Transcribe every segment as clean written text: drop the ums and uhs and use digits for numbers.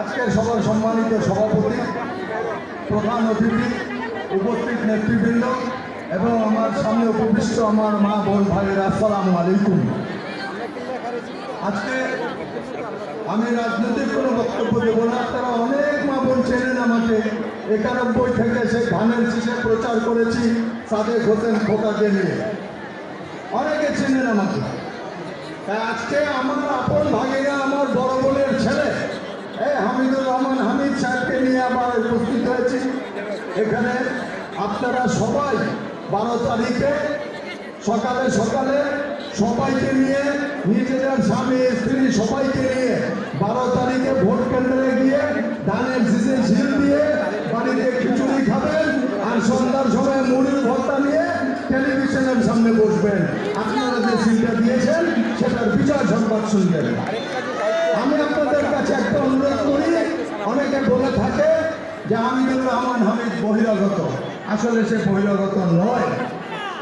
আজকের সবার সম্মানিত সভাপতি, প্রধান অতিথি, উপস্থিত নেতৃবৃন্দ এবং আমার সামনে উপবিষ্ট আমার মা বোন ভাইয়েরা, আসসালামু আলাইকুম। আজকে আমি রাজনৈতিক কোনো বক্তব্য দেব না। তারা অনেক মা বোন চেনেন আমাকে। 91 থেকে সেই ধানের শীষে প্রচার করেছি সাদেক হোসেন খোকাকে নিয়ে, অনেকে চেনেন আমাকে। আজকে আমার আপন ভাগিনা, আমার বড় বোনের ছেলে হামিদুর রহমান হামিদ সাহেবকে নিয়ে আবার উপস্থিত হয়েছি এখানে। আপনারা সবাই 12 তারিখে সকালে সকালে সবাইকে নিয়ে, নিজেদের স্বামী স্ত্রী সবাইকে নিয়ে 12 তারিখে ভোট কেন্দ্রে গিয়ে ধানের শীষে ঝিল দিয়ে বাড়িতে খিচুড়ি খাবেন আর সন্ধ্যার সময় মুড়ির ভর্তা নিয়ে টেলিভিশনের সামনে বসবেন। আপনারা যে সিলটা দিয়েছেন সেটার বিজয় সংবাদ শুনবেন। আমি আপনাদের কাছে একটা অনুরোধ করি, অনেকে বলে থাকে যে হামিদুর রহমান হামিদ বহিরাগত। আসলে সে বহিরাগত নয়।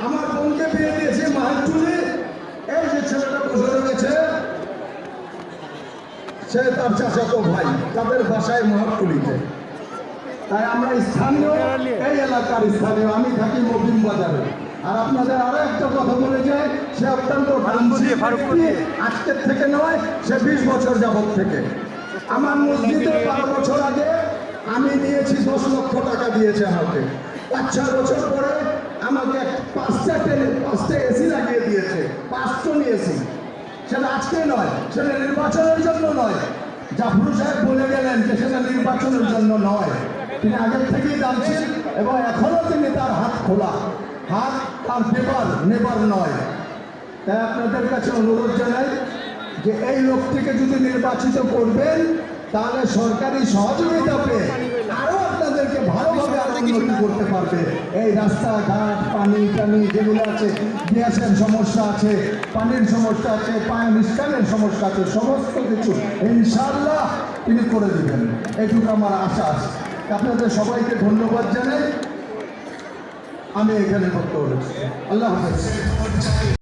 আমার বোনকে বিয়ে দিয়েছে মাহাতুলি, এই যে ছেলেটা বসে রয়েছে সে তার চাচাতো ভাই, তাদের বাসায় মাহাতুলিতে। তাই আমরা স্থানীয়, এই এলাকার স্থানীয়। আমি থাকি মবিন বাজারে। আর আপনাদের আরো একটা কথা বলে যায়, সে অত্যন্ত আজকের থেকে নয়, সে 20 বছর যাবত থেকে আমার মসজিদে 12 বছর আগে আমি দিয়েছি 10 লক্ষ টাকা দিয়েছে আমাকে। 5-6 বছর পরে আমাকে 5টা এসি লাগিয়ে দিয়েছে, 5টো নিয়েছি। সেটা আজকে নয়, সেটা নির্বাচনের জন্য নয়। জাফর সাহেব বলে গেলেন যে সেটা নির্বাচনের জন্য নয়। তিনি আগের থেকেই জানছেন এবং এখনো তিনি তার হাত খোলা, হাত তার নেবার নয়। তাই আপনাদের কাছে অনুরোধ জানাই যে এই লোকটিকে যদি নির্বাচিত করবেন তাহলে সরকারি সহযোগিতা পেয়ে আরো আপনাদেরকে ভালোভাবে উন্নতি করতে পারবে। এই রাস্তাঘাট, পানি যেগুলো আছে, গ্যাসের সমস্যা আছে, পানির সমস্যা আছে, পায়ের নিষ্কানের সমস্যা আছে, সমস্ত কিছু ইনশাআল্লাহ তিনি করে দেবেন, এইটুকু আমার আশ্বাস। আপনাদের সবাইকে ধন্যবাদ জানাই। আমি এখানে বক্তব্য রাখছি। আল্লাহ হাফেজ।